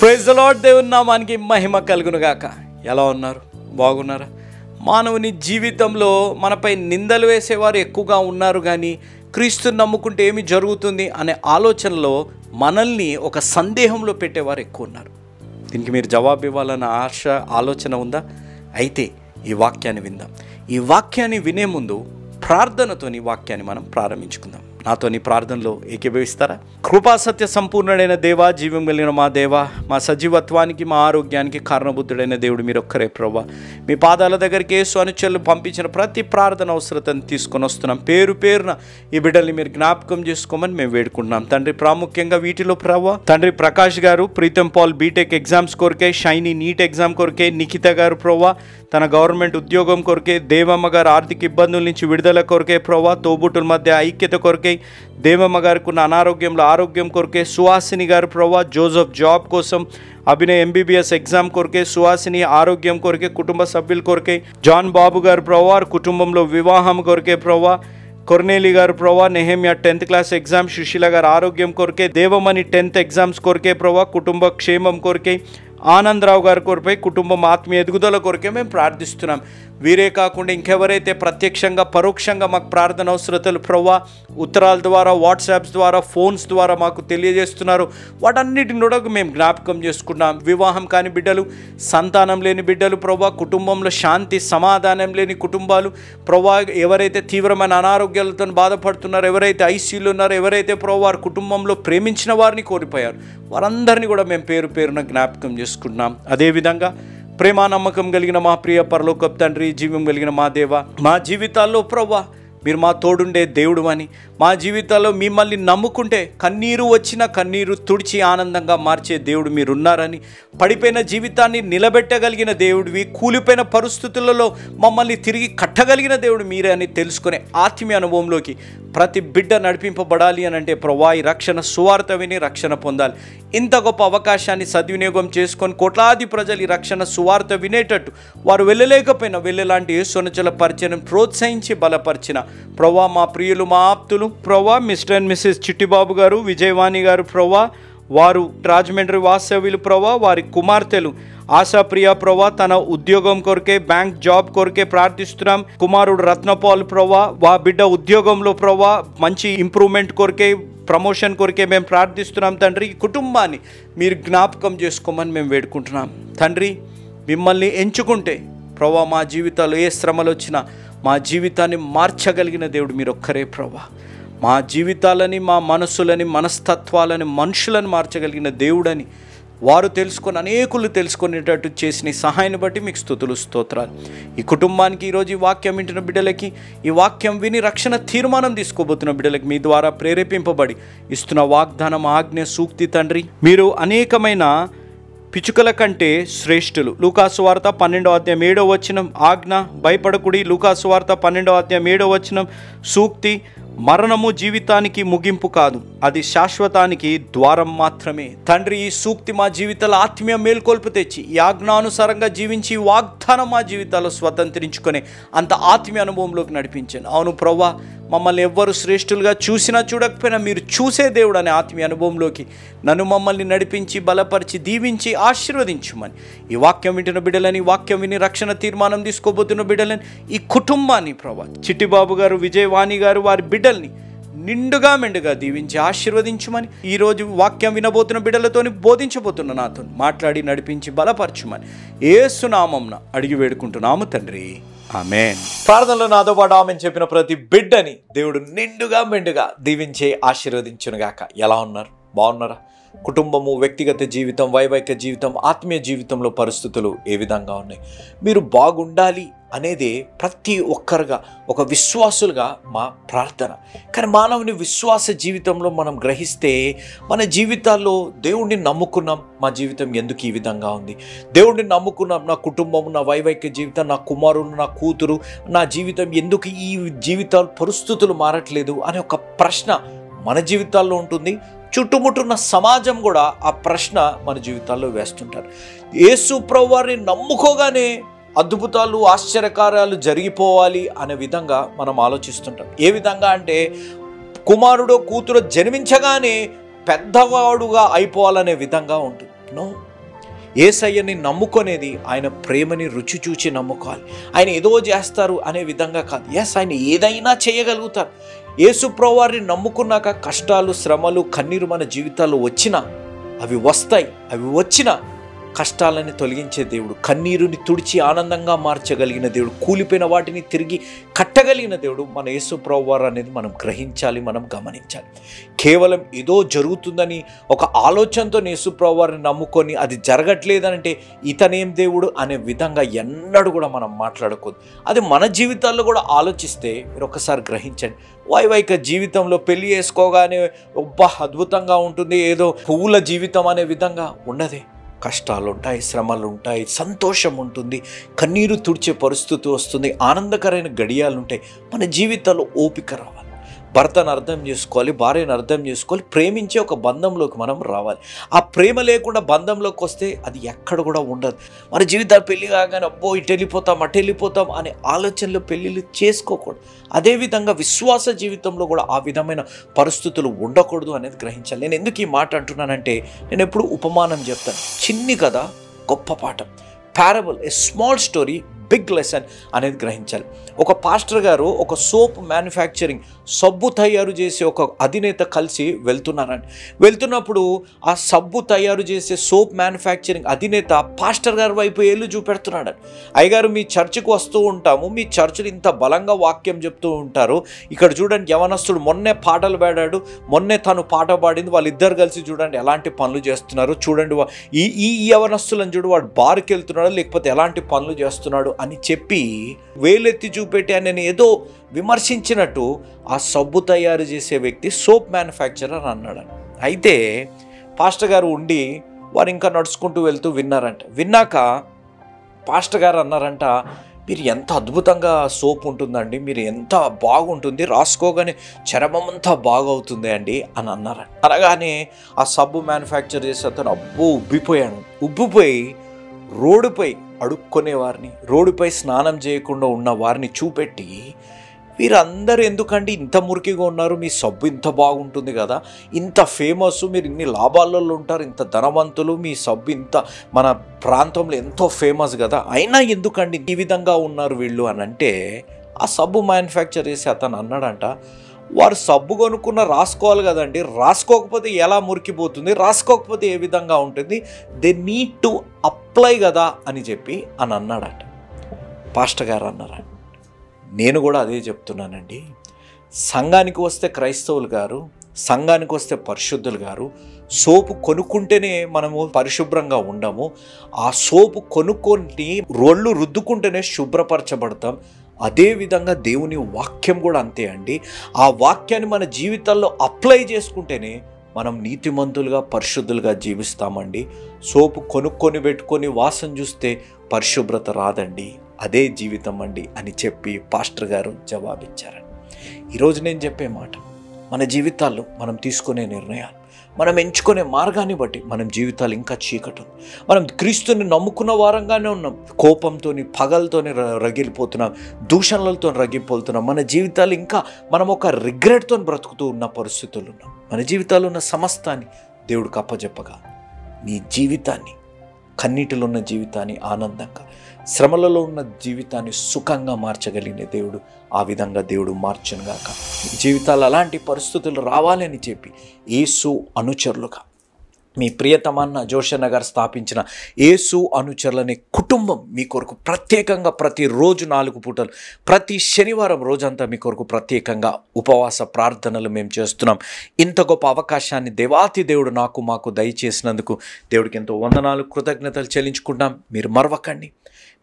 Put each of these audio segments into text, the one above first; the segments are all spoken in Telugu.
Praise the lord. దేవుని నామానికి మహిమ కలుగును గాక. ఎలా ఉన్నారు? బాగున్నారా? మానవుని జీవితంలో మనపై నిందలు వేసేవారు ఎక్కువగా ఉన్నారు, కానీ క్రీస్తుని నమ్ముకుంటే ఏమి జరుగుతుంది అనే ఆలోచనలో మనల్ని ఒక సందేహంలో పెట్టేవారు ఎక్కువ ఉన్నారు. దీనికి మీరు జవాబు ఇవ్వాలన్న ఆలోచన ఉందా? అయితే ఈ వాక్యాన్ని విందాం. ఈ వాక్యాన్ని వినే ముందు ప్రార్థనతోని వాక్యాన్ని మనం ప్రారంభించుకుందాం. నాతో నీ ప్రార్థనలో ఏకీభవిస్తారా? కృపా సత్య సంపూర్ణుడైన దేవా, జీవం కలిగిన మా దేవా, మా సజీవత్వానికి మా ఆరోగ్యానికి కారణబుద్ధుడైన దేవుడు మీరు ఒక్కరే ప్రభువా. మీ పాదాల దగ్గరికి యేసు అనుచరులు పంపించిన ప్రతి ప్రార్థన అవసరతను తీసుకొని వస్తున్నాం. పేరు పేరున ఈ బిడ్డల్ని మీరు జ్ఞాపకం చేసుకోమని మేము వేడుకుంటున్నాం తండ్రి. ప్రాముఖ్యంగా వీటిలో ప్రభువా తండ్రి ప్రకాష్ గారు ప్రీతం పాల్ బీటెక్ ఎగ్జామ్స్ కొరకే, షైనీ నీట్ ఎగ్జామ్ కొరకే, నిఖిత గారు ప్రభువా తన గవర్నమెంట్ ఉద్యోగం కొరకే, దేవమ్మ గారు ఆర్థిక ఇబ్బందుల నుంచి విడుదల కొరకే ప్రభువా, తోబుట్టుల మధ్య ఐక్యత కొరకే, దేవమ్మ గారికి ఉన్న అనారోగ్యంలో ఆరోగ్యం కొరకే, సుహాసిని గారు ప్రభువా జోసెఫ్ జాబ్ కోసం, అభినయ్ ఎంబీబీఎస్ ఎగ్జామ్ కొరకే, సుహాసిని ఆరోగ్యం కొరకే, కుటుంబ సభ్యుల కొరకే, జాన్ బాబు గారు ప్రభువా కుటుంబంలో వివాహం కొరకే ప్రభువా, కొర్నేలి గారు ప్రభువా Nehemiah 10th class exam, Susheela గారు ఆరోగ్యం కొరకే, దేవమణి 10th ఎగ్జామ్స్ కొరకే ప్రభువా కుటుంబ క్షేమం కొరకే, ఆనందరావు గారి కొరపై కుటుంబం ఆత్మీయ ఎదుగుదల కొరకే మేము ప్రార్థిస్తున్నాం. వీరే కాకుండా ఇంకెవరైతే ప్రత్యక్షంగా పరోక్షంగా మాకు ప్రార్థన అవసరతలు ప్రభువా ఉత్తరాల ద్వారా, వాట్సాప్స్ ద్వారా, ఫోన్స్ ద్వారా మాకు తెలియజేస్తున్నారు, వాటన్నిటిని కూడా మేము జ్ఞాపకం చేసుకున్నాం. వివాహం కాని బిడ్డలు, సంతానం లేని బిడ్డలు ప్రభువా, కుటుంబంలో శాంతి సమాధానం లేని కుటుంబాలు ప్రభువా, ఎవరైతే తీవ్రమైన అనారోగ్యాలతో బాధపడుతున్నారో, ఎవరైతే ఐసీయూలో ఉన్నారో, ఎవరైతే ప్రభువా వారి కుటుంబంలో ప్రేమించిన వారిని కోల్పోయారు, వారందరినీ కూడా మేము పేరు పేరున జ్ఞాపకం చేసుకుంటున్నాం. అదేవిధంగా ప్రేమ నమ్మకం కలిగిన మా ప్రియ పరలోకపు తండ్రి, జీవం కలిగిన మా దేవ, మా జీవితాల్లో ప్రభువా మీరు మా తోడుండే దేవుడు అని, మా జీవితాల్లో మిమ్మల్ని నమ్ముకుంటే కన్నీరు వచ్చిన కన్నీరు తుడిచి ఆనందంగా మార్చే దేవుడు మీరున్నారని, పడిపోయిన జీవితాన్ని నిలబెట్టగలిగిన దేవుడివి, కూలిపోయిన పరిస్థితులలో మమ్మల్ని తిరిగి కట్టగలిగిన దేవుడు మీరే అని తెలుసుకునే ఆత్మీయ అనుభవంలోకి ప్రతి బిడ్డ నడిపింపబడాలి అని అంటే ప్రభువా ఈ రక్షణ సువార్త విని రక్షణ పొందాలి. ఇంత గొప్ప అవకాశాన్ని సద్వినియోగం చేసుకొని కోట్లాది ప్రజలు ఈ రక్షణ సువార్త వినేటట్టు వారు వెళ్ళలేకపోయినా వెళ్ళేలాంటి యేసునచల పరిచయం ప్రోత్సహించి బలపరిచిన ప్రభువా మా ప్రియులు, మా ఆప్తులు ప్రభువా మిస్టర్ అండ్ మిస్సెస్ చిట్టిబాబు గారు, విజయవాణి గారు ప్రభువా, వారు రాజమండ్రి వాస్తవ్యులు ప్రభువా, వారి కుమార్తెలు ఆశాప్రియ ప్రభువా తన ఉద్యోగం కొరకే, బ్యాంక్ జాబ్ కొరకే ప్రార్థిస్తున్నాం. కుమారుడు రత్నపాల్ ప్రభువా వా బిడ్డ ఉద్యోగంలో ప్రభువా మంచి ఇంప్రూవ్మెంట్ కొరకే, ప్రమోషన్ కొరకే మేము ప్రార్థిస్తున్నాం తండ్రి. ఈ కుటుంబాన్ని మీరు జ్ఞాపకం చేసుకోమని మేము వేడుకుంటున్నాం తండ్రి. మిమ్మల్ని ఎంచుకుంటే ప్రభువా మా జీవితాల్లో ఏ శ్రమలు వచ్చినా మా జీవితాన్ని మార్చగలిగిన దేవుడు మీరు ఒక్కరే ప్రభువా. మా జీవితాలని, మా మనస్సులని, మనస్తత్వాలని, మనుషులను మార్చగలిగిన దేవుడని వారు తెలుసుకొని అనేకులు తెలుసుకునేటట్టు చేసిన సహాయాన్ని బట్టి మీకు స్తుతులు స్తోత్రాలు. ఈ కుటుంబానికి ఈరోజు ఈ వాక్యం వింటున్న బిడ్డలకి, ఈ వాక్యం విని రక్షణ తీర్మానం తీసుకోబోతున్న బిడ్డలకి మీ ద్వారా ప్రేరేపింపబడి ఇస్తున్న వాగ్దానం, ఆజ్ఞ, సూక్తి తండ్రి మీరు అనేకమైన పిచుకల కంటే శ్రేష్ఠులు. లూకాసు వార్త 12:7 ఆజ్ఞ భయపడకుడి. లూకాసు వార్త 12:7 సూక్తి మరణము జీవితానికి ముగింపు కాదు, అది శాశ్వతానికి ద్వారం మాత్రమే. తండ్రి ఈ సూక్తి మా జీవితాల ఆత్మీయ మేల్కొల్పు తెచ్చి ఈ ఆజ్ఞానుసారంగా జీవించి వాగ్దానం మా జీవితాల్లో స్వతంత్రించుకొని అంత ఆత్మీయ అనుభవంలోకి నడిపించాను. అవును ప్రభువా మమ్మల్ని ఎవ్వరు శ్రేష్ఠులుగా చూసినా చూడకపోయినా మీరు చూసే దేవుడు అనే ఆత్మీయ అనుభవంలోకి నన్ను మమ్మల్ని నడిపించి బలపరిచి దీవించి ఆశీర్వదించుమని ఈ వాక్యం వింటున్న బిడ్డలని, వాక్యం విని రక్షణ తీర్మానం తీసుకోబోతున్న బిడ్డలని, ఈ కుటుంబాన్ని ప్రభువా చిట్టిబాబు గారు, విజయవాణి గారు వారి బిడ్డల్ని నిండుగా మెండుగా దీవించి ఆశీర్వదించుమని, ఈరోజు వాక్యం వినబోతున్న బిడ్డలతోని బోధించబోతున్న నాతో మాట్లాడి నడిపించి బలపరచుమని యేసు నామమున అడిగి వేడుకుంటున్నాము తండ్రి, ఆమేన్. ప్రార్థనలో నాతో పాటు ఆమెన్ చెప్పిన ప్రతి బిడ్డని దేవుడు నిండుగా మెండుగా దీవించి ఆశీర్వదించునుగాక. ఎలా ఉన్నారు? బాగున్నారా? కుటుంబము, వ్యక్తిగత జీవితం, వైవాహిక జీవితం, ఆత్మీయ జీవితంలో పరిస్థితులు ఏ విధంగా ఉన్నాయి? మీరు బాగుండాలి అనేది ప్రతి ఒక్కరుగా ఒక విశ్వాసులుగా మా ప్రార్థన. కానీ మానవుని విశ్వాస జీవితంలో మనం గ్రహిస్తే మన జీవితాల్లో దేవుణ్ణి నమ్ముకున్నాం, మా జీవితం ఎందుకు ఈ విధంగా ఉంది? దేవుణ్ణి నమ్ముకున్నాం, నా కుటుంబం, నా వైవాహిక జీవితం, నా కుమారుడు, నా కూతురు, నా జీవితం ఎందుకు ఈ జీవితాలు పరిస్థితులు మారట్లేదు అనే ఒక ప్రశ్న మన జీవితాల్లో ఉంటుంది. చుట్టుముట్టున్న సమాజం కూడా ఆ ప్రశ్న మన జీవితాల్లో వేస్తుంటారు. యేసు ప్రభువారిని నమ్ముకోగానే అద్భుతాలు, ఆశ్చర్యకార్యాలు జరిగిపోవాలి అనే విధంగా మనం ఆలోచిస్తుంటాం. ఏ విధంగా అంటే కుమారుడో కూతురో జన్మించగానే పెద్దవాడుగా అయిపోవాలనే విధంగా ఉంటుంది. నో, యేసయ్యని నమ్ముకునేది ఆయన ప్రేమని రుచి చూచి నమ్ముకోవాలి. ఆయన ఏదో చేస్తారు అనే విధంగా కాదు. ఆయన ఏదైనా చేయగలుగుతారు. యేసు ప్రభువారిని నమ్ముకున్నాక కష్టాలు, శ్రమలు, కన్నీరు మన జీవితాల్లో వచ్చినా, అవి వస్తాయి. అవి వచ్చినా కష్టాలని తొలగించే దేవుడు, కన్నీరుని తుడిచి ఆనందంగా మార్చగలిగిన దేవుడు, కూలిపోయిన వాటిని తిరిగి కట్టగలిగిన దేవుడు మన యేసు ప్రభువారు అనేది మనం గ్రహించాలి, మనం గమనించాలి. కేవలం ఏదో జరుగుతుందని ఒక ఆలోచనతో యేసు ప్రభువారిని నమ్ముకొని అది జరగట్లేదనంటే ఇతనేం దేవుడు అనే విధంగా ఎన్నడూ కూడా మనం మాట్లాడకూడదు. అది మన జీవితాల్లో కూడా ఆలోచిస్తే మీరు ఒకసారి గ్రహించండి. వైవాహిక జీవితంలో పెళ్లి చేసుకోగానే అద్భుతంగా ఉంటుంది, ఏదో పువ్వుల జీవితం అనే విధంగా ఉండదే. కష్టాలు ఉంటాయి, శ్రమలు ఉంటాయి, సంతోషం ఉంటుంది, కన్నీరు తుడిచే పరిస్థితి వస్తుంది, ఆనందకరమైన గడియాలు ఉంటాయి. మన జీవితాల్లో ఓపిక రావాలి. భర్తను అర్థం చేసుకోవాలి, భార్యను అర్థం చేసుకోవాలి, ప్రేమించే ఒక బంధంలోకి మనం రావాలి. ఆ ప్రేమ లేకుండా బంధంలోకి వస్తే అది ఎక్కడ కూడా ఉండదు. మన జీవితాలు పెళ్లి కాగానే ఇటు వెళ్ళిపోతాం, అటు వెళ్ళిపోతాం అనే ఆలోచనలో పెళ్ళిళ్ళు చేసుకోకూడదు. అదేవిధంగా విశ్వాస జీవితంలో కూడా ఆ విధమైన పరిస్థితులు ఉండకూడదు అనేది గ్రహించాలి. నేను ఎందుకు ఈ మాట అంటున్నానంటే, నేను ఎప్పుడు ఉపమానం చెప్తాను. చిన్ని కథ గొప్ప పాఠం. Parable, a small story, big lesson అనేది గ్రహించాలి. ఒక పాస్టర్ గారు ఒక సోప్ మ్యానుఫ్యాక్చరింగ్, సబ్బు తయారు చేసే ఒక అధినేత కలిసి వెళ్తున్నప్పుడు ఆ సబ్బు తయారు చేసే సోప్ మ్యానుఫ్యాక్చరింగ్ అధినేత పాస్టర్ గారి వైపు ఏళ్ళు చూపెడుతున్నాడు. అయ్యగారు, మీ చర్చికి వస్తూ ఉంటాము, మీ చర్చిని ఇంత బలంగా వాక్యం చెప్తూ ఉంటారు, ఇక్కడ చూడండి యవనస్తుడు మొన్నే పాటలు పాడాడు, మొన్నే తను పాట పాడింది, వాళ్ళిద్దరు కలిసి చూడండి ఎలాంటి పనులు చేస్తున్నారు, చూడండి ఈ యవనస్తులను చూడు, వాడు బార్కి వెళ్తున్నాడు లేకపోతే ఎలాంటి పనులు చేస్తున్నాడు అని చెప్పి వేలెత్తి చూపెట్టి ఆయన ఏదో విమర్శించినట్టు ఆ సబ్బు తయారు చేసే వ్యక్తి సోప్ మ్యానుఫ్యాక్చరర్ అన్నాడు. అయితే పాస్టర్ గారు ఉండి వారు ఇంకా నడుచుకుంటూ వెళ్తూ విన్నాక పాస్టర్ గారు అన్నారంట, మీరు ఎంత అద్భుతంగా సోప్ ఉంటుందండి, మీరు ఎంత బాగుంటుంది, రాసుకోగానే చర్మం అంతా బాగవుతుంది అండి అని అన్నారంట. అనగానే ఆ సబ్బు మ్యానుఫ్యాక్చర్ చేసే అతను ఉబ్బిపోయి రోడ్డుపై అడుక్కునే వారిని, రోడ్డుపై స్నానం చేయకుండా ఉన్న వారిని చూపెట్టి, వీరందరూ ఎందుకండి ఇంత మురికిగా ఉన్నారు, మీ సబ్బు ఇంత బాగుంటుంది కదా, ఇంత ఫేమస్, మీరు ఇన్ని లాభాలలో ఉంటారు, ఇంత ధనవంతులు, మీ సబ్బు ఇంత మన ప్రాంతంలో ఎంతో ఫేమస్ కదా, అయినా ఎందుకండి ఈ విధంగా ఉన్నారు వీళ్ళు అని అంటే, ఆ సబ్బు మ్యానుఫ్యాక్చర్ చేసి అతను అన్నాడంట, వారు సబ్బు కొనుక్కున్న రాసుకోవాలి కదండి, రాసుకోకపోతే ఎలా మురికిపోతుంది, రాసుకోకపోతే ఏ విధంగా ఉంటుంది, దే నీడ్ టు అప్లై కదా అని చెప్పి అని అన్నాడట. పాస్టర్ గారు అన్నారంట. నేను కూడా అదే చెప్తున్నానండి. సంఘానికి వస్తే క్రైస్తవులు గారు, సంఘానికి వస్తే పరిశుద్ధులు గారు, సోపు కొనుక్కుంటేనే మనము పరిశుభ్రంగా ఉండము, ఆ సోపు కొనుక్కొని రోళ్ళు రుద్దుకుంటేనే శుభ్రపరచబడతాం. అదేవిధంగా దేవుని వాక్యం కూడా అంతే అండి. ఆ వాక్యాన్ని మన జీవితాల్లో అప్లై చేసుకుంటేనే మనం నీతిమంతులుగా పరిశుద్ధులుగా జీవిస్తామండి. సోపు కొనుక్కొని పెట్టుకొని వాసన చూస్తే పరిశుభ్రత రాదండి, అదే జీవితం అండి అని చెప్పి పాస్టర్ గారు జవాబిచ్చారండి. ఈరోజు నేను చెప్పే మాట, మన జీవితాల్లో మనం తీసుకునే నిర్ణయాలు, మనం ఎంచుకునే మార్గాన్ని బట్టి మనం జీవితాలు ఇంకా చీకటి, మనం క్రీస్తుని నమ్ముకున్న వారంగానే ఉన్నాం, కోపంతోని పగలతోని రగిలిపోతున్నాం, దూషణలతో రగిలిపోతున్నాం, మన జీవితాలు ఇంకా మనం ఒక రిగ్రెట్తో బ్రతుకుతూ ఉన్న పరిస్థితులు ఉన్నాం. మన జీవితాల్లో ఉన్న సమస్తాన్ని దేవుడికి అప్పచెప్పగా నీ జీవితాన్ని, కన్నీటిలో ఉన్న జీవితాన్ని ఆనందంగా, శ్రమలలో ఉన్న జీవితాన్ని సుఖంగా మార్చగలిగిన దేవుడు ఆ విధంగా దేవుడు మార్చునుగాక. జీవితాలు అలాంటి పరిస్థితులు రావాలని చెప్పి యేసు అనుచరులుగా మీ ప్రియతమాన్న జోషన్న గారు స్థాపించిన యేసు అనుచరులనే కుటుంబం మీ కొరకు ప్రత్యేకంగా ప్రతిరోజు 4 పూటలు, ప్రతి శనివారం రోజంతా మీ కొరకు ప్రత్యేకంగా ఉపవాస ప్రార్థనలు మేము చేస్తున్నాం. ఇంత గొప్ప అవకాశాన్ని దేవాతి దేవుడు మాకు దయచేసినందుకు దేవుడికి ఎంతో వందనాలు, కృతజ్ఞతలు చెల్లించుకుంటాం. మీరు మరవకండి,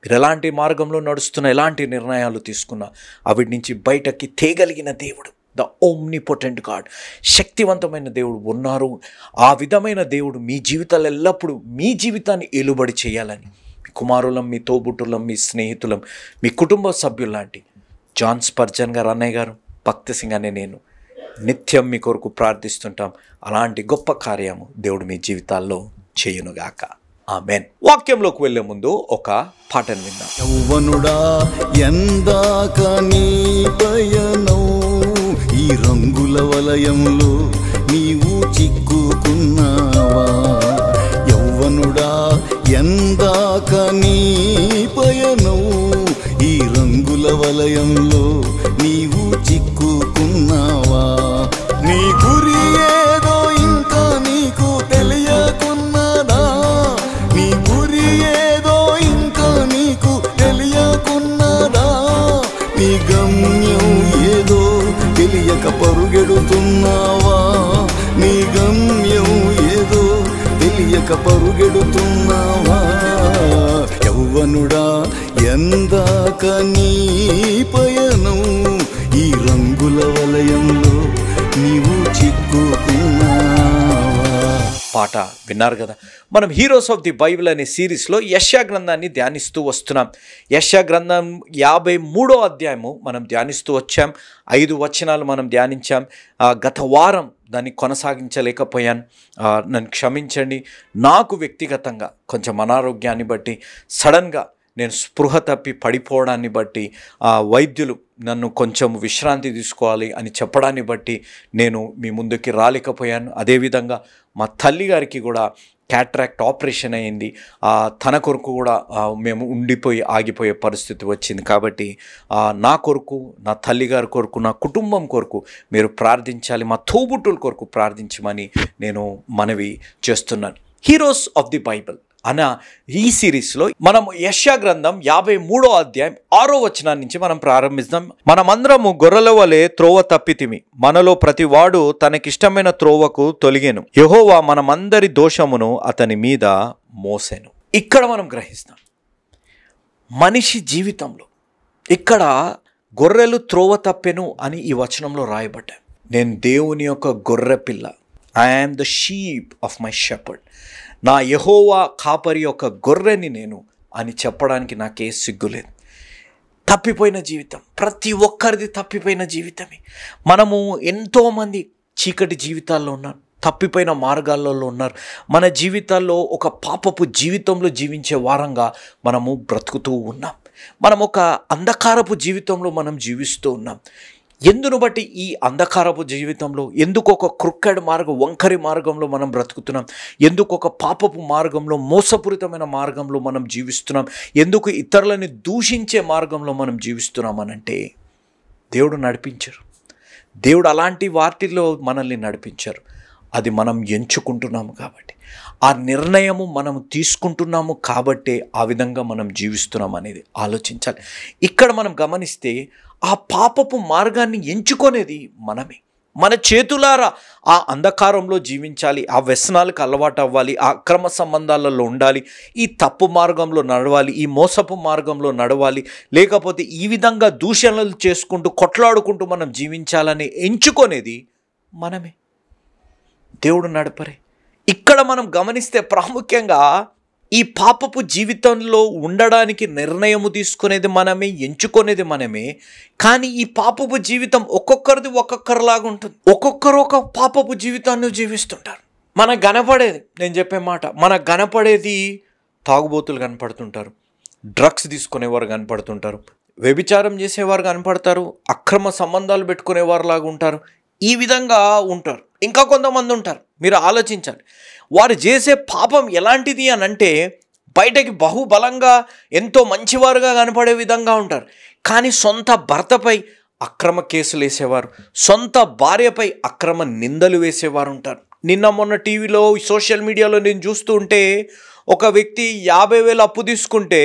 మీరు ఎలాంటి మార్గంలో నడుస్తున్నా, ఎలాంటి నిర్ణయాలు తీసుకున్నా అవిటి నుంచి బయటకి తేగలిగిన దేవుడు, ద ఓమ్నిపోటెంట్ గాడ్, శక్తివంతమైన దేవుడు ఉన్నారు. ఆ విధమైన దేవుడు మీ జీవితాలు ఎల్లప్పుడూ మీ జీవితాన్ని ఏలుబడి చేయాలని మీ కుమారులం, మీ తోబుట్టులం, మీ స్నేహితులం, మీ కుటుంబ సభ్యుల్లాంటి జాన్ స్పర్జన్ గారు, అన్నయ్య గారు, భక్తి సింగ్ అనే నేను నిత్యం మీ కొరకు ప్రార్థిస్తుంటాం. అలాంటి గొప్ప కార్యము దేవుడు మీ జీవితాల్లో చేయునుగాక. ఆమేన్. వాక్యంలోకి వెళ్ళే ముందు ఒక పాటను విందాం. యౌవనుడా ఎందాక నీ పయనం, ఈ రంగుల వలయంలో నీవు చిక్కుకున్నావా. యౌవనుడా వలయంలో నీవు చిక్కుకున్నావా? నీ గురి ఏదో ఇంకా నీకు తెలియకున్నదా? నీ గురి ఏదో ఇంకా నీకు తెలియకున్నదా? నీ గమ్యం ఏదో తెలియక పరుగెడుతున్నావా? నీ గమ్యం ఏదో తెలియక పరుగెడుతున్నావా? యవ్వనుడా, ఎందాక నీ పయనం? ఈ రంగుల వలయంలో నీవు చిక్కుకున్నావా? పాట విన్నారు కదా. మనం హీరోస్ ఆఫ్ ది బైబిల్ అనే సిరీస్లో యెషయా గ్రంథాన్ని ధ్యానిస్తూ వస్తున్నాం. యెషయా గ్రంథం 53వ అధ్యాయము మనం ధ్యానిస్తూ వచ్చాం. 5 వచనాలు మనం ధ్యానించాం. గత వారం దాన్ని కొనసాగించలేకపోయాను, నన్ను క్షమించండి. నాకు వ్యక్తిగతంగా కొంచెం అనారోగ్యాన్ని బట్టి సడన్గా నేను స్పృహ తప్పి పడిపోవడాన్ని బట్టి వైద్యులు నన్ను కొంచెం విశ్రాంతి తీసుకోవాలి అని చెప్పడాన్ని బట్టి నేను మీ ముందుకి రాలేకపోయాను. అదేవిధంగా మా తల్లి గారికి కూడా క్యాట్రాక్ట్ ఆపరేషన్ అయింది. తన కొరకు కూడా మేము ఆగిపోయే పరిస్థితి వచ్చింది. కాబట్టి నా కొరకు, నా తల్లిగారి కొరకు, నా కుటుంబం కొరకు మీరు ప్రార్థించాలి, మా తోబుట్టుల కొరకు ప్రార్థించమని నేను మనవి చేస్తున్నాను. హీరోస్ ఆఫ్ ది బైబిల్ అన్న ఈ సిరీస్లో మనం యెషయా గ్రంథం 53వ అధ్యాయం 6వ వచనాన్ని నుంచి మనం ప్రారంభిస్తాం. మనమందరము గొర్రెల వలె త్రోవ తప్పితిమి, మనలో ప్రతివాడు తనకిష్టమైన త్రోవకు తొలిగెను, యెహోవా మనమందరి దోషమును అతని మీద మోసెను. ఇక్కడ మనం గ్రహిస్తాం మనిషి జీవితంలో ఇక్కడ గొర్రెలు త్రోవ తప్పెను అని ఈ వచనంలో రాయబడ్డాయి. నేను దేవుని యొక్క గొర్రె పిల్ల, I am the sheep of my shepherd, నా యెహోవా కాపరి యొక్క గొర్రెని నేను అని చెప్పడానికి నాకే సిగ్గులేదు. తప్పిపోయిన జీవితం ప్రతి ఒక్కరిది తప్పిపోయిన జీవితమే. మనము ఎంతోమంది చీకటి జీవితాల్లో ఉన్నారు, తప్పిపోయిన మార్గాలలో ఉన్నారు. మన జీవితాల్లో ఒక పాపపు జీవితంలో జీవించే వారంగా మనము బ్రతుకుతూ ఉన్నాం. మనం ఒక అంధకారపు జీవితంలో మనం జీవిస్తూ ఉన్నాం. ఎందును బట్టి ఈ అంధకారపు జీవితంలో, ఎందుకు ఒక క్రుక్కెడ్ మార్గం, వంకరి మార్గంలో మనం బ్రతుకుతున్నాం? ఎందుకు ఒక పాపపు మార్గంలో, మోసపూరితమైన మార్గంలో మనం జీవిస్తున్నాం? ఎందుకు ఇతరులని దూషించే మార్గంలో మనం జీవిస్తున్నాం అనంటే దేవుడు నడిపించారు. దేవుడు అలాంటి వాటిల్లో మనల్ని నడిపించారు. అది మనం ఎంచుకుంటున్నాము కాబట్టి, ఆ నిర్ణయము మనం తీసుకుంటున్నాము కాబట్టే ఆ విధంగా మనం జీవిస్తున్నాం అనేది ఆలోచించాలి. ఇక్కడ మనం గమనిస్తే ఆ పాపపు మార్గాన్ని ఎంచుకునేది మనమే. మన చేతులారా ఆ అంధకారంలో జీవించాలి, ఆ వ్యసనాలకు అలవాటు అవ్వాలి, ఆ అక్రమ సంబంధాలలో ఉండాలి, ఈ తప్పు మార్గంలో నడవాలి, ఈ మోసపు మార్గంలో నడవాలి, లేకపోతే ఈ విధంగా దూషణలు చేసుకుంటూ కొట్లాడుకుంటూ మనం జీవించాలని ఎంచుకునేది మనమే. దేవుడు నడపరే. ఇక్కడ మనం గమనిస్తే ప్రాముఖ్యంగా ఈ పాపపు జీవితంలో ఉండడానికి నిర్ణయము తీసుకునేది మనమే, ఎంచుకునేది మనమే. కానీ ఈ పాపపు జీవితం ఒక్కొక్కరిది ఒక్కొక్కరిలాగా ఉంటుంది. ఒక్కొక్కరు ఒక పాపపు జీవితాన్ని జీవిస్తుంటారు. మనకు కనపడేది, నేను చెప్పే మాట, మనకు కనపడేది తాగుబోతులు కనపడుతుంటారు, డ్రగ్స్ తీసుకునేవారు కనపడుతుంటారు, వ్యభిచారం చేసేవారు కనపడతారు, అక్రమ సంబంధాలు పెట్టుకునేవారులాగా ఉంటారు. ఈ విధంగా ఉంటారు. ఇంకా కొంతమంది ఉంటారు, మీరు ఆలోచించాలి, వారు చేసే పాపం ఎలాంటిది అని అంటే బయటకి బహుబలంగా ఎంతో మంచివారుగా కనపడే విధంగా ఉంటారు. కానీ సొంత భర్తపై అక్రమ కేసులు వేసేవారు, సొంత భార్యపై అక్రమ నిందలు వేసేవారు ఉంటారు. నిన్న మొన్న టీవీలో, సోషల్ మీడియాలో నేను చూస్తూ ఉంటే ఒక వ్యక్తి 50,000 అప్పు తీసుకుంటే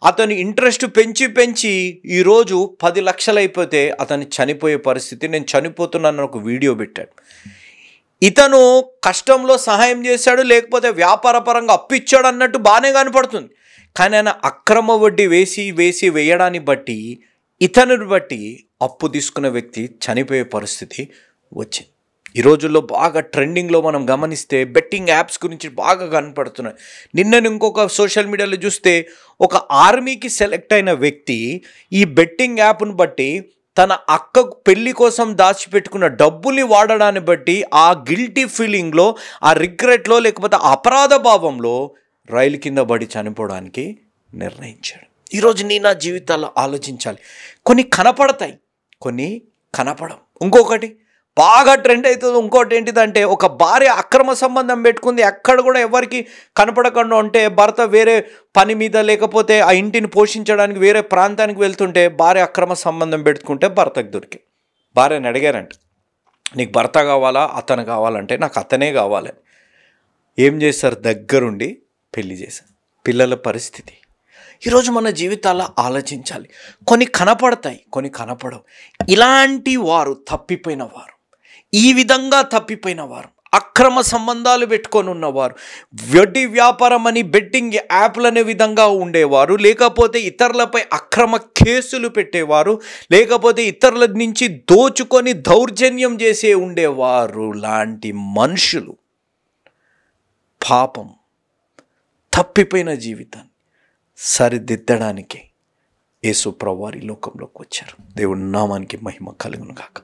అతని ఇంట్రెస్ట్ పెంచి ఈరోజు 10 లక్షలు అయిపోతే అతను చనిపోయే పరిస్థితి. నేను చనిపోతున్నాను ఒక వీడియో పెట్టాడు. ఇతను కష్టంలో సహాయం చేశాడు, లేకపోతే వ్యాపారపరంగా అప్పు ఇచ్చాడు అన్నట్టు బాగానే కనపడుతుంది. కానీ ఆయన అక్రమ వడ్డీ వేయడాన్ని బట్టి, ఇతనిని బట్టి అప్పు తీసుకున్న వ్యక్తి చనిపోయే పరిస్థితి వచ్చింది. ఈ రోజుల్లో బాగా ట్రెండింగ్లో మనం గమనిస్తే బెట్టింగ్ యాప్స్ గురించి బాగా కనపడుతున్నాయి. నిన్న ఇంకొక సోషల్ మీడియాలో చూస్తే ఒక ఆర్మీకి సెలెక్ట్ అయిన వ్యక్తి ఈ బెట్టింగ్ యాప్ను బట్టి తన అక్కకు పెళ్లి కోసం దాచిపెట్టుకున్న డబ్బుల్ని వాడడాన్ని బట్టి ఆ గిల్టీ ఫీలింగ్లో, ఆ రిగ్రెట్లో, లేకపోతే అపరాధ భావంలో రైలు కింద పడి చనిపోవడానికి నిర్ణయించాడు. ఈరోజు నీ నా జీవితాల్లో ఆలోచించాలి. కొన్ని కనపడతాయి, కొన్ని కనపడవు. ఇంకొకటి, బాగా ట్రెండ్ అవుతుంది. ఇంకోటి ఏంటిదంటే, ఒక భార్య అక్రమ సంబంధం పెట్టుకుంది, ఎక్కడ కూడా ఎవరికి కనపడకుండా ఉంటే, భర్త వేరే పని మీద లేకపోతే ఆ ఇంటిని పోషించడానికి వేరే ప్రాంతానికి వెళ్తుంటే భార్య అక్రమ సంబంధం పెట్టుకుంటే భర్తకు దొరికి భార్యని అడిగారంట, నీకు భర్త కావాలా అతను కావాలంటే నాకు అతనే కావాలి. ఏం చేస్తారు? దగ్గరుండి పెళ్లి చేశారు. పిల్లల పరిస్థితి ఈరోజు మన జీవితాల్లో ఆలోచించాలి. కొన్ని కనపడతాయి, కొన్ని కనపడవు. ఇలాంటి వారు తప్పిపోయిన వారు, ఈ విధంగా తప్పిపోయిన వారు, అక్రమ సంబంధాలు పెట్టుకొని ఉన్నవారు, వడ్డీ వ్యాపారం అని బెట్టింగ్ యాప్లు అనే విధంగా ఉండేవారు, లేకపోతే ఇతరులపై అక్రమ కేసులు పెట్టేవారు, లేకపోతే ఇతరుల నుంచి దోచుకొని దౌర్జన్యం చేసే ఉండేవారు లాంటి మనుషులు పాపం తప్పిపోయిన జీవితాన్ని సరిదిద్దడానికి యేసు ప్రభువారు ఈ లోకంలోకి వచ్చారు. దేవుని నామానికి మహిమ కలుగును గాక.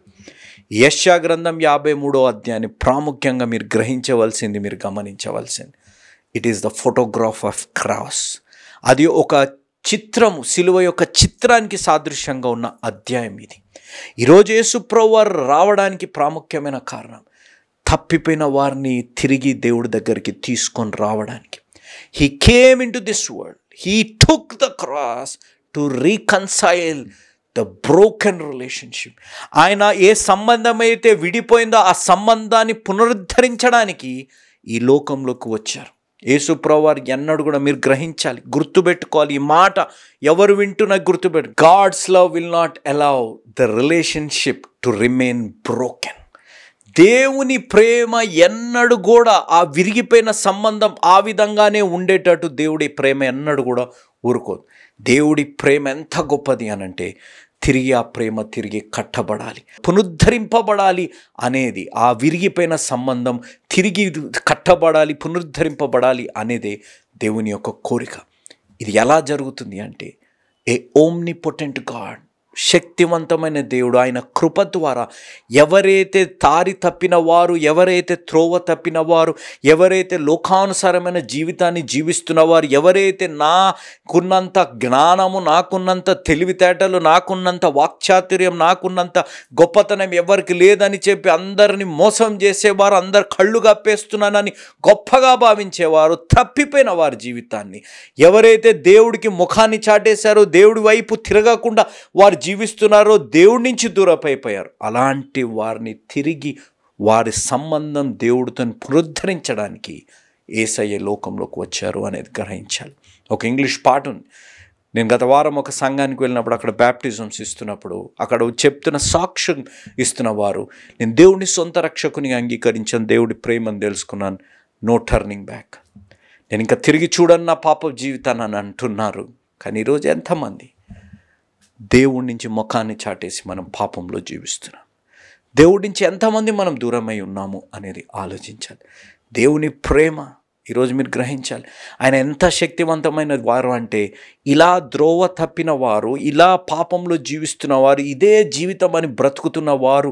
యెషయా గ్రంథం 53వ అధ్యాయాన్ని ప్రాముఖ్యంగా మీరు గ్రహించవలసింది, మీరు గమనించవలసింది, it is the photograph of cross. అది ఒక చిత్రము, సిలువ యొక్క చిత్రానికి సాదృశ్యంగా ఉన్న అధ్యాయం ఇది. ఈరోజు యేసు ప్రభువారు రావడానికి ప్రాముఖ్యమైన కారణం తప్పిపోయిన వారిని తిరిగి దేవుడి దగ్గరికి తీసుకొని రావడానికి. He came into this world. He took the cross to reconcile the broken relationship. ఆయన ఏ సంబంధం అయితే విడిపోయిందో ఆ సంబంధాన్ని పునరుద్ధరించడానికి ఈ లోకంలోకి వచ్చారు. యేసు ప్రభువారు ఎన్నడూ కూడా మీరు గ్రహించాలి, గుర్తుపెట్టుకోవాలి. ఈ మాట ఎవరు వింటున్నా గుర్తుపెట్టు. God's love will not allow the relationship to remain broken. దేవుని ప్రేమ ఎన్నడూ కూడా ఆ విరిగిపోయిన సంబంధం ఆ విధంగానే ఉండేటట్టు దేవుడి ప్రేమ ఎన్నడూ కూడా ఊరుకోదు. దేవుడి ప్రేమ ఎంత గొప్పది అనంటే, తిరిగి ఆ ప్రేమ తిరిగి కట్టబడాలి, పునరుద్ధరింపబడాలి అనేది, ఆ విరిగిపోయిన సంబంధం తిరిగి కట్టబడాలి, పునరుద్ధరింపబడాలి అనేదే దేవుని యొక్క కోరిక. ఇది ఎలా జరుగుతుంది అంటే, ఏ ఓమ్నిపోటెంట్ గాడ్, శక్తివంతమైన దేవుడు ఆయన కృప ద్వారా ఎవరైతే దారి తప్పిన వారు, ఎవరైతే త్రోవ తప్పిన వారు, ఎవరైతే లోకానుసారమైన జీవితాన్ని జీవిస్తున్నవారు, ఎవరైతే నాకున్నంత జ్ఞానము, నాకున్నంత తెలివితేటలు, నాకున్నంత వాక్చాతుర్యం, నాకున్నంత గొప్పతనం ఎవరికి లేదని చెప్పి అందరిని మోసం చేసేవారు, అందరు కళ్ళు కప్పేస్తున్నానని గొప్పగా భావించేవారు, తప్పిపోయిన వారి జీవితాన్ని ఎవరైతే దేవుడికి ముఖాన్ని చాటేశారో, దేవుడి వైపు తిరగకుండా వారు జీవిస్తున్నారో, దేవుడి నుంచి దూరమైపోయారు, అలాంటి వారిని తిరిగి వారి సంబంధం దేవుడితో పునరుద్ధరించడానికి యేసయ్య లోకంలోకి వచ్చారు అనేది గ్రహించాలి. ఒక ఇంగ్లీష్ పాట ఉంది. నేను గత వారం ఒక సంఘానికి వెళ్ళినప్పుడు అక్కడ బ్యాప్టిజమ్స్ ఇస్తున్నప్పుడు అక్కడ చెప్తున్న సాక్ష్యం ఇస్తున్న వారు, నేను దేవుడిని సొంత రక్షకునిగా అంగీకరించాను, దేవుడి ప్రేమను తెలుసుకున్నాను, నో టర్నింగ్ బ్యాక్, నేను ఇంకా తిరిగి చూడను నా పాప జీవితాన్ని అని అంటున్నారు. కానీ ఈరోజు ఎంతమంది దేవుడి నుంచి ముఖాన్ని చాటేసి మనం పాపంలో జీవిస్తున్నాం? దేవుడి నుంచి ఎంతమంది మనం దూరమై ఉన్నాము అనేది ఆలోచించాలి. దేవుని ప్రేమ ఈరోజు మీరు గ్రహించాలి. ఆయన ఎంత శక్తివంతమైన వారు అంటే, ఇలా ద్రోవ తప్పిన వారు, ఇలా పాపంలో జీవిస్తున్న వారు, ఇదే జీవితం అని బ్రతుకుతున్న వారు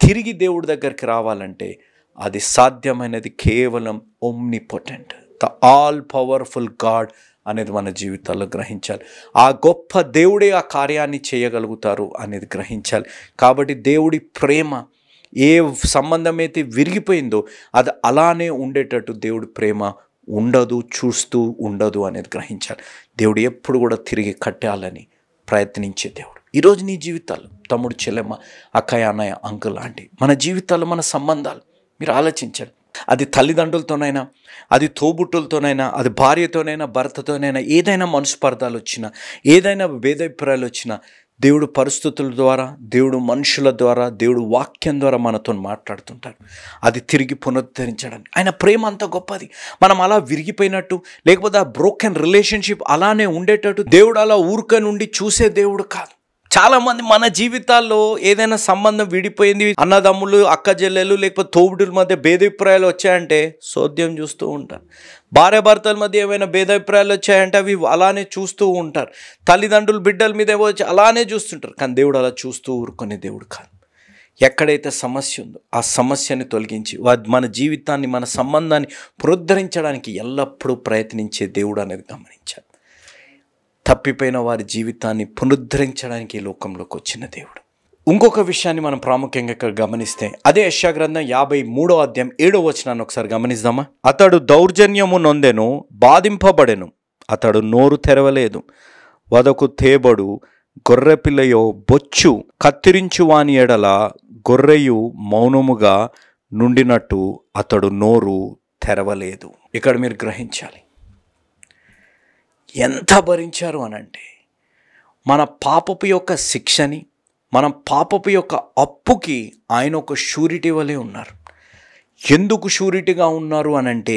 తిరిగి దేవుడి దగ్గరికి రావాలంటే అది సాధ్యమైనది కేవలం omnipotent, the all powerful God అనేది మన జీవితాల్లో గ్రహించాలి. ఆ గొప్ప దేవుడే ఆ కార్యాన్ని చేయగలుగుతారు అనేది గ్రహించాలి. కాబట్టి దేవుడి ప్రేమ ఏ సంబంధం అయితే విరిగిపోయిందో అది అలానే ఉండేటట్టు దేవుడి ప్రేమ ఉండదు, చూస్తూ ఉండదు అనేది గ్రహించాలి. దేవుడు ఎప్పుడు కూడా తిరిగి కట్టాలని ప్రయత్నించే దేవుడు. ఈరోజు నీ జీవితాలు, తమ్ముడు, చెల్లెమ్మ, అక్కయ్య, అన్నయ్య, అంకుల్, ఆంటీ, మన జీవితాల్లో మన సంబంధాలు మీరు ఆలోచించాలి. అది తల్లిదండ్రులతోనైనా, అది తోబుట్టులతోనైనా, అది భార్యతోనైనా, భర్తతోనైనా, ఏదైనా మనస్పర్ధాలు వచ్చినా, ఏదైనా భేదాభిప్రాయాలు వచ్చినా, దేవుడు పరిస్థితుల ద్వారా, దేవుడు మనుషుల ద్వారా, దేవుడు వాక్యం ద్వారా మనతో మాట్లాడుతుంటారు. అది తిరిగి పునరుద్ధరించడానికి ఆయన ప్రేమ అంత గొప్పది. మనం అలా విరిగిపోయినట్టు, లేకపోతే ఆ బ్రోకెన్ రిలేషన్షిప్ అలానే ఉండేటట్టు దేవుడు అలా ఊరికని ఉండి చూసే దేవుడు కాదు. చాలామంది మన జీవితాల్లో ఏదైనా సంబంధం విడిపోయింది, అన్నదమ్ములు, అక్క చెల్లెలు, లేకపోతే తోబుడుల మధ్య భేదాభిప్రాయాలు వచ్చాయంటే సోద్యం చూస్తూ ఉంటారు. భార్య భర్తల మధ్య ఏమైనా భేదాభిప్రాయాలు వచ్చాయంటే అవి అలానే చూస్తూ ఉంటారు. తల్లిదండ్రులు బిడ్డల మీద ఏమో వచ్చి అలానే చూస్తుంటారు. కానీ దేవుడు అలా చూస్తూ ఊరుకునే దేవుడు కాదు. ఎక్కడైతే సమస్య ఉందో ఆ సమస్యని తొలగించి మన జీవితాన్ని, మన సంబంధాన్ని పునరుద్ధరించడానికి ఎల్లప్పుడూ ప్రయత్నించే దేవుడు అనేది గమనించాలి. తప్పిపోయిన వారి జీవితాన్ని పునరుద్ధరించడానికి ఈ లోకంలోకి వచ్చిన దేవుడు. ఇంకొక విషయాన్ని మనం ప్రాముఖ్యంగా ఇక్కడ గమనిస్తే అదే యెషయా గ్రంథం 53వ అధ్యాయం 7వ వచనాన్ని ఒకసారి గమనిద్దామా. అతడు దౌర్జన్యము నొందెను, బాధింపబడెను, అతడు నోరు తెరవలేదు. వదకు తేబడు గొర్రెపిల్లయో బొచ్చు కత్తిరించు వాని ఎడల గొర్రెయు మౌనముగా నుండినట్టు అతడు నోరు తెరవలేదు. ఇక్కడ మీరు గ్రహించాలి, ఎంత భరించారు అనంటే మన పాపపు యొక్క శిక్షని, మన పాపపు యొక్క అప్పుకి ఆయన ఒక షూరిటీ వలె ఉన్నారు. ఎందుకు షూరిటీగా ఉన్నారు అనంటే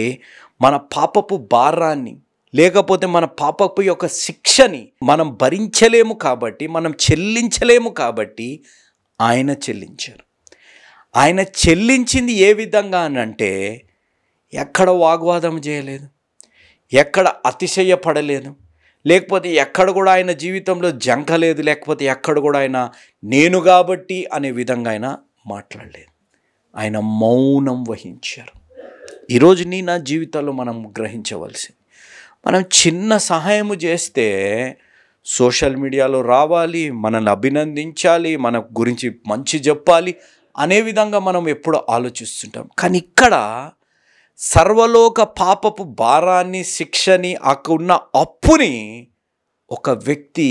మన పాపపు భారాన్ని, లేకపోతే మన పాపపు యొక్క శిక్షని మనం భరించలేము కాబట్టి, మనం చెల్లించలేము కాబట్టి ఆయన చెల్లించారు. ఆయన చెల్లించింది ఏ విధంగా అనంటే ఎక్కడ వాగ్వాదం చేయలేదు, ఎక్కడ అతిశయపడలేదు, లేకపోతే ఎక్కడ కూడా ఆయన జీవితంలో జంకలేదు, లేకపోతే ఎక్కడ కూడా ఆయన నేను కాబట్టి అనే విధంగా ఆయన మాట్లాడలేదు. ఆయన మౌనం వహించారు. ఈరోజు నా జీవితంలో మనం గ్రహించవలసింది, మనం చిన్న సహాయము చేస్తే సోషల్ మీడియాలో రావాలి, మనల్ని అభినందించాలి, మన గురించి మంచి చెప్పాలి అనే విధంగా మనం ఎప్పుడు ఆలోచిస్తుంటాం. కానీ ఇక్కడ సర్వలోక పాపపు భారాన్ని, శిక్షని, అక్కడున్న అప్పుని ఒక వ్యక్తి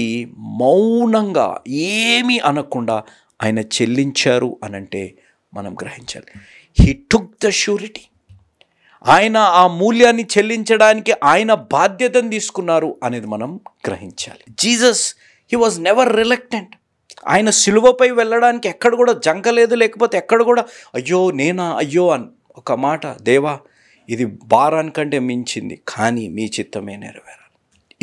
మౌనంగా ఏమీ అనకుండా ఆయన చెల్లించారు అనంటే మనం గ్రహించాలి. He took the surety. ఆయన ఆ మూల్యాన్ని చెల్లించడానికి ఆయన బాధ్యతను తీసుకున్నారు అనేది మనం గ్రహించాలి. Jesus he was never reluctant. ఆయన సిలువపై వెళ్ళడానికి ఎక్కడ కూడా జంకలేదు, లేకపోతే ఎక్కడ కూడా అయ్యో నేనా అయ్యో అని ఒక మాట, దేవా ఇది భారానికంటే మించింది, కానీ మీ చిత్తమే నెరవేరాలి.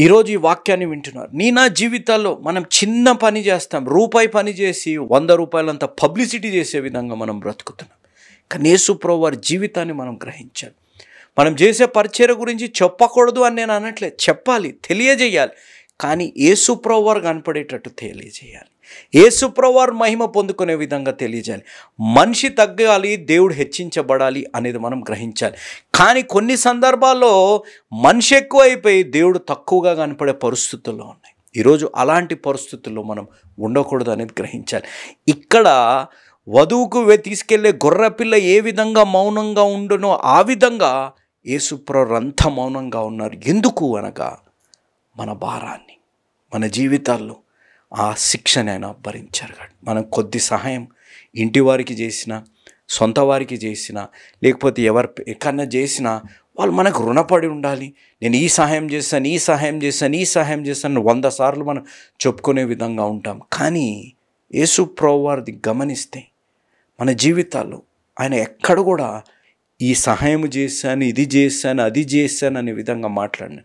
ఈరోజు ఈ వాక్యాన్ని వింటున్నారు. నా జీవితాల్లో మనం చిన్న పని చేస్తాం, రూపాయి పని చేసి 100 రూపాయలంత పబ్లిసిటీ చేసే విధంగా మనం బ్రతుకుతున్నాం. కానీ యేసు ప్రభువు వారి జీవితాన్ని మనం గ్రహించాలి. మనం చేసే పరిచర్య గురించి చెప్పకూడదు అని నేను అనట్లేదు, చెప్పాలి, తెలియజేయాలి. కానీ యేసు ప్రభువు వారు కనపడేటట్టు తెలియజేయాలి. యేసు ప్రభువు వారు మహిమ పొందుకునే విధంగా తెలియజేయాలి. మనిషి తగ్గాలి, దేవుడు హెచ్చించబడాలి అనేది మనం గ్రహించాలి. కానీ కొన్ని సందర్భాల్లో మనిషి ఎక్కువ అయిపోయి దేవుడు తక్కువగా కనపడే పరిస్థితుల్లో ఉన్నాయి. ఈరోజు అలాంటి పరిస్థితుల్లో మనం ఉండకూడదు అనేది గ్రహించాలి. ఇక్కడ వధువుకు తీసుకెళ్లే గొర్రెపిల్ల ఏ విధంగా మౌనంగా ఉండునో ఆ విధంగా యేసు ప్రభువు అంతా మౌనంగా ఉన్నారు. ఎందుకు అనగా మన భారాన్ని, మన జీవితాల్లో ఆ శిక్షని ఆయన భరించారు. మనం కొద్ది సహాయం ఇంటి వారికి చేసినా, సొంత వారికి చేసినా, లేకపోతే ఎక్కడన్నా చేసినా వాళ్ళు మనకు రుణపడి ఉండాలి. నేను ఈ సహాయం చేశాను, ఈ సహాయం చేశాను, ఈ సహాయం చేశాను 100 సార్లు మనం చెప్పుకునే విధంగా ఉంటాం. కానీ యేసు ప్రభువు వారిది గమనిస్తే మన జీవితాల్లో ఆయన ఎక్కడ కూడా ఈ సహాయం చేశాను, ఇది చేశాను, అది చేశాను అనే విధంగా మాట్లాడిన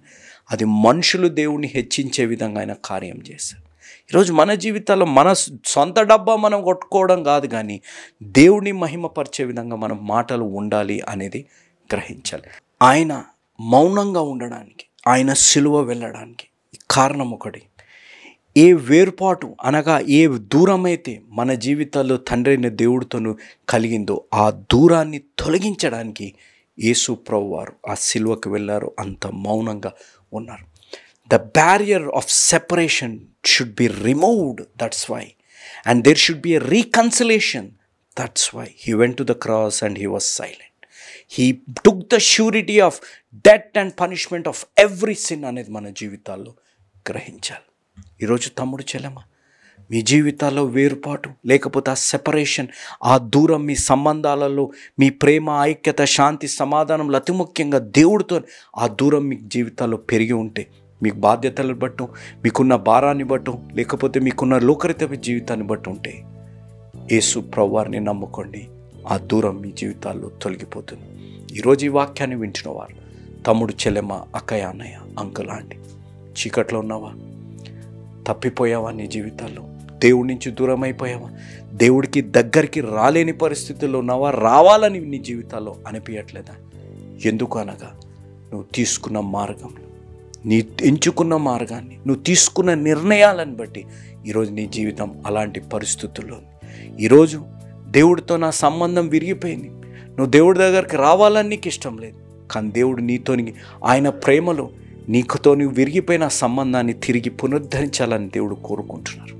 అది మనుషులు దేవుణ్ణి హెచ్చించే విధంగా ఆయన కార్యం చేశారు. ఈరోజు మన జీవితాల్లో మన సొంత డబ్బా మనం కొట్టుకోవడం కాదు, కానీ దేవుని మహిమపరిచే విధంగా మనం మాటలు ఉండాలి అనేది గ్రహించాలి. ఆయన మౌనంగా ఉండడానికి, ఆయన సిలువ వెళ్ళడానికి కారణం ఒకటి, ఏ వేర్పాటు అనగా ఏ దూరమైతే మన జీవితాల్లో తండ్రి అయిన దేవుడితోనూ కలిగిందో ఆ దూరాన్ని తొలగించడానికి యేసు ప్రభువు వారు ఆ సిలువకు వెళ్ళారు, అంత మౌనంగా ఉన్నారు. The barrier of separation should be removed, that's why. And there should be a reconciliation, that's why. He went to the cross and he was silent. He took the surety of death and punishment of every sin అనేది మన జీవితాల్లో గ్రహించాలి. ఈరోజు తమ్ముడు చెల్లెమ్మ, మీ జీవితాల్లో వేరుపాటు లేకపోతే ఆ సెపరేషన్, ఆ దూరం, మీ సంబంధాలలో మీ ప్రేమ, ఐక్యత, శాంతి, సమాధానంలో అతి ముఖ్యంగా దేవుడితో ఆ దూరం మీ జీవితాల్లో పెరిగి ఉంటే, మీకు బాధ్యతలను బట్టో, మీకున్న భారాన్ని బట్టో, లేకపోతే మీకున్న లోకరిత జీవితాన్ని బట్టి ఉంటే యేసు ప్రభువారిని నమ్ముకోండి, ఆ దూరం మీ జీవితాల్లో తొలగిపోతుంది. ఈరోజు ఈ వాక్యాన్ని వింటున్నవారు తమ్ముడు చెల్లెమ్మ, అక్కయ్య, అన్నయ్య, అంకుల్, ఆంటీ, చీకట్లో ఉన్నావా? తప్పిపోయావా? నీ జీవితాల్లో దేవుడి నుంచి దూరం అయిపోయావా? దేవుడికి దగ్గరికి రాలేని పరిస్థితుల్లో ఉన్నావా? రావాలని నీ జీవితాల్లో అనిపించట్లేదా? ఎందుకు అనగా నువ్వు తీసుకున్న మార్గంలో, నీ ఎంచుకున్న మార్గాన్ని, నువ్వు తీసుకున్న నిర్ణయాలను బట్టి ఈరోజు నీ జీవితం అలాంటి పరిస్థితుల్లో ఉంది. ఈరోజు దేవుడితో నా సంబంధం విరిగిపోయింది, నువ్వు దేవుడి దగ్గరికి రావాలని నీకు ఇష్టం లేదు. కానీ దేవుడు నీతోని ఆయన ప్రేమలో నీకుతో నువ్వు విరిగిపోయిన సంబంధాన్ని తిరిగి పునరుద్ధరించాలని దేవుడు కోరుకుంటున్నారు.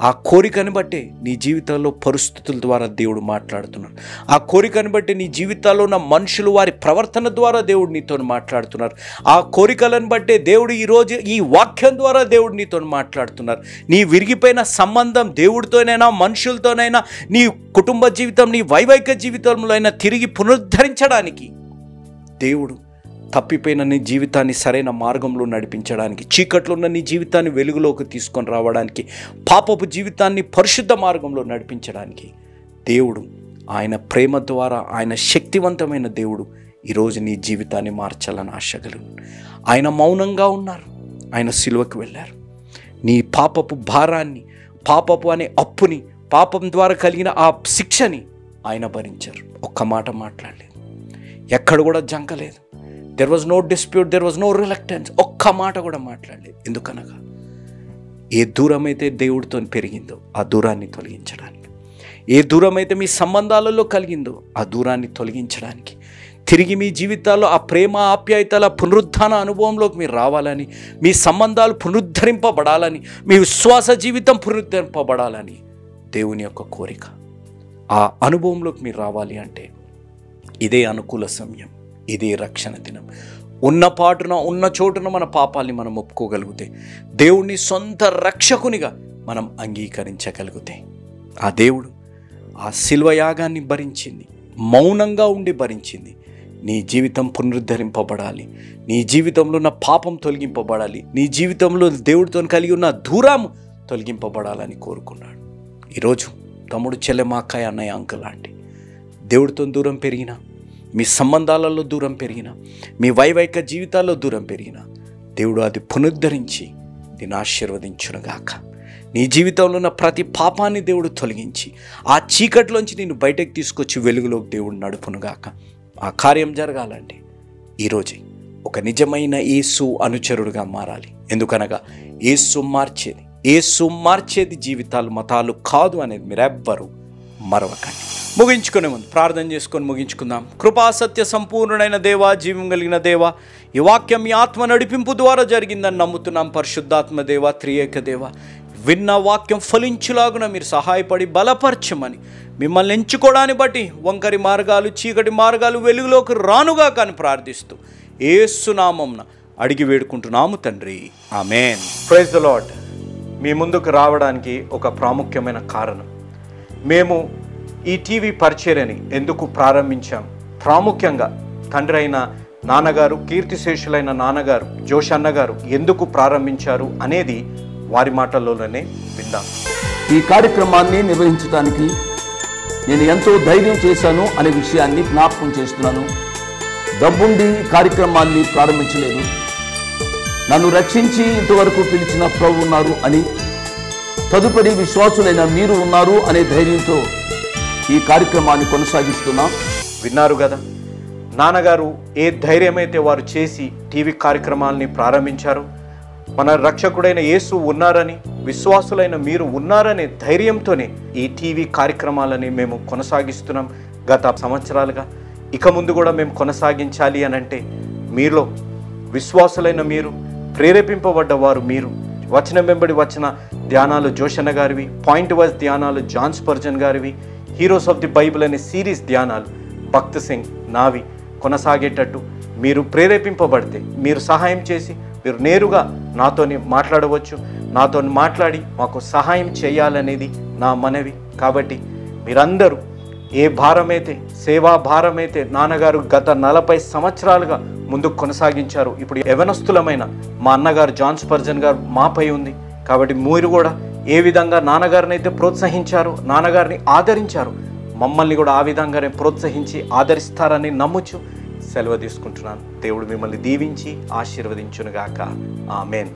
ఆ కోరికను బట్టే నీ జీవితంలో పరిస్థితుల ద్వారా దేవుడు మాట్లాడుతున్నాడు. ఆ కోరికను బట్టి నీ జీవితాల్లో ఉన్న మనుషులు వారి ప్రవర్తన ద్వారా దేవుడు నీతో మాట్లాడుతున్నారు. ఆ కోరికలను బట్టే దేవుడు ఈరోజు ఈ వాక్యం ద్వారా దేవుడు నీతో మాట్లాడుతున్నారు. నీ విరిగిపోయిన సంబంధం దేవుడితోనైనా మనుషులతోనైనా, నీ కుటుంబ జీవితం, నీ వైవాహిక జీవితంలో అయినా తిరిగి పునరుద్ధరించడానికి దేవుడు తప్పిపోయిన నీ జీవితాన్ని సరైన మార్గంలో నడిపించడానికి, చీకట్లో ఉన్న నీ జీవితాన్ని వెలుగులోకి తీసుకొని రావడానికి, పాపపు జీవితాన్ని పరిశుద్ధ మార్గంలో నడిపించడానికి దేవుడు ఆయన ప్రేమ ద్వారా, ఆయన శక్తివంతమైన దేవుడు ఈరోజు నీ జీవితాన్ని మార్చాలని ఆశగలను. ఆయన మౌనంగా ఉన్నారు. ఆయన సిలువకు వెళ్ళారు. నీ పాపపు భారాన్ని, పాపపు అనే అప్పుని, పాపం ద్వారా కలిగిన ఆ శిక్షని ఆయన భరించారు. ఒక్క మాట మాట్లాడలేదు, ఎక్కడ కూడా జంకలేదు. There was no dispute, there was no reluctance. ఒక్క మాట కూడా మాట్లాడలేదు. ఎందుకనగా ఏ దూరం అయితే దేవుడితో పెరిగిందో ఆ దూరాన్ని తొలగించడానికి, ఏ దూరం అయితే మీ సంబంధాలలో కలిగిందో ఆ దూరాన్ని తొలగించడానికి, తిరిగి మీ జీవితాల్లో ఆ ప్రేమ ఆప్యాయతల పునరుద్ధాన అనుభవంలోకి మీరు రావాలని, మీ సంబంధాలు పునరుద్ధరింపబడాలని, మీ విశ్వాస జీవితం పునరుద్ధరింపబడాలని దేవుని యొక్క కోరిక. ఆ అనుభవంలోకి మీరు రావాలి అంటే ఇదే అనుకూల సమయం, ఇదే రక్షణ దినం. ఉన్న పాటున, ఉన్న చోటున మన పాపాల్ని మనం ఒప్పుకోగలిగితే, దేవుణ్ణి సొంత రక్షకునిగా మనం అంగీకరించగలిగితే, ఆ దేవుడు ఆ శిల్వ యాగాన్ని భరించింది, మౌనంగా ఉండి భరించింది. నీ జీవితం పునరుద్ధరింపబడాలి, నీ జీవితంలో ఉన్న పాపం తొలగింపబడాలి, నీ జీవితంలో దేవుడితో కలిగి ఉన్న దూరం తొలగింపబడాలని కోరుకున్నాడు. ఈరోజు తమ్ముడు, చెల్లెమ్మ, అక్కయ్య, అన్నయ్య, అంకుల్ లాంటి దేవుడితో దూరం పెరిగినా, మీ సంబంధాలలో దూరం పెరిగినా, మీ వైవాహిక జీవితాల్లో దూరం పెరిగినా, దేవుడు అది పునరుద్ధరించి నిన్ను ఆశీర్వదించునుగాక. నీ జీవితంలో ఉన్న ప్రతి పాపాన్ని దేవుడు తొలగించి ఆ చీకట్లోంచి నిన్ను బయటకు తీసుకొచ్చి వెలుగులోకి దేవుడు నడుపునుగాక. ఆ కార్యం జరగాలంటే ఈరోజే ఒక నిజమైన యేసు అనుచరుడుగా మారాలి. ఎందుకనగా యేసు మార్చేది జీవితాలు, మతాలు కాదు అనేది మీరెవ్వరూ మరవకండి. ముగించుకునే ముందు ప్రార్థన చేసుకొని ముగించుకుందాం. కృపా సత్య సంపూర్ణుడైన దేవా, జీవం కలిగిన దేవా, ఈ వాక్యం మీ ఆత్మ నడిపింపు ద్వారా జరిగిందని నమ్ముతున్నాం. పరిశుద్ధాత్మ దేవ, త్రియేక దేవ, విన్న వాక్యం ఫలించులాగున మీరు సహాయపడి బలపరచమని, మిమ్మల్ని ఎంచుకోవడాన్ని బట్టి వంకరి మార్గాలు, చీకటి మార్గాలు వెలుగులోకి రానుగా కానీ ప్రార్థిస్తూ యేసు నామమున అడిగి వేడుకుంటున్నాము తండ్రి, ఆమేన్. Praise the lord. మీ ముందుకు రావడానికి ఒక ప్రాముఖ్యమైన కారణం, మేము ఈ టీవీ పరిచర్యని ఎందుకు ప్రారంభించాం, ప్రాముఖ్యంగా తండ్రి అయిన నాన్నగారు, కీర్తిశేషులైన నాన్నగారు జోష్ అన్నగారు ఎందుకు ప్రారంభించారు అనేది వారి మాటల్లోనే విందాం. ఈ కార్యక్రమాన్ని నిర్వహించడానికి నేను ఎంతో ధైర్యం చేశాను అనే విషయాన్ని జ్ఞాపకం చేస్తున్నాను. డబ్బుండి కార్యక్రమాన్ని ప్రారంభించలేదు, నన్ను రక్షించి ఇంతవరకు పిలిచిన ప్రభు ఉన్నారు అని, తదుపరి విశ్వాసులైన మీరు ఉన్నారు అనే ధైర్యంతో ఈ కార్యక్రమాన్ని కొనసాగిస్తున్నాం. విన్నారు కదా, నాన్నగారు ఏ ధైర్యమైతే వారు చేసి టీవీ కార్యక్రమాలని ప్రారంభించారు, మన రక్షకుడైన యేసు ఉన్నారని, విశ్వాసులైన మీరు ఉన్నారనే ధైర్యంతోనే ఈ టీవీ కార్యక్రమాలని మేము కొనసాగిస్తున్నాం గత సంవత్సరాలుగా. ఇక ముందు కూడా మేము కొనసాగించాలి అని అంటే మీలో విశ్వాసులైన మీరు, ప్రేరేపింపబడ్డవారు మీరు, వచనం వెంబడి వచ్చిన ధ్యానాలు జోషన్న గారివి, పాయింట్ వైజ్ ధ్యానాలు జాన్ స్పర్జన్ గారివి, హీరోస్ ఆఫ్ ది బైబిల్ అనే సిరీస్ ధ్యానాలు భక్త్ సింగ్ నావి కొనసాగేటట్టు మీరు ప్రేరేపింపబడితే, మీరు సహాయం చేసి మీరు నేరుగా నాతోని మాట్లాడవచ్చు. నాతో మాట్లాడి మాకు సహాయం చేయాలనేది నా మనవి. కాబట్టి మీరందరూ ఏ భారమైతే, సేవా భారమైతే నాన్నగారు గత 40 సంవత్సరాలుగా ముందుకు కొనసాగించారు, ఇప్పుడు యవనస్తులమైన మా అన్నగారు జాన్ స్పర్జన్ గారు మాపై ఉంది. కాబట్టి మీరు కూడా ఏ విధంగా నాన్నగారిని అయితే ప్రోత్సహించారు, నాన్నగారిని ఆదరించారు, మమ్మల్ని కూడా ఆ విధంగానే ప్రోత్సహించి ఆదరిస్తారని నమ్ముచు సెలవు తీసుకుంటున్నాను. దేవుడు మిమ్మల్ని దీవించి ఆశీర్వదించునుగాక. ఆమేన్.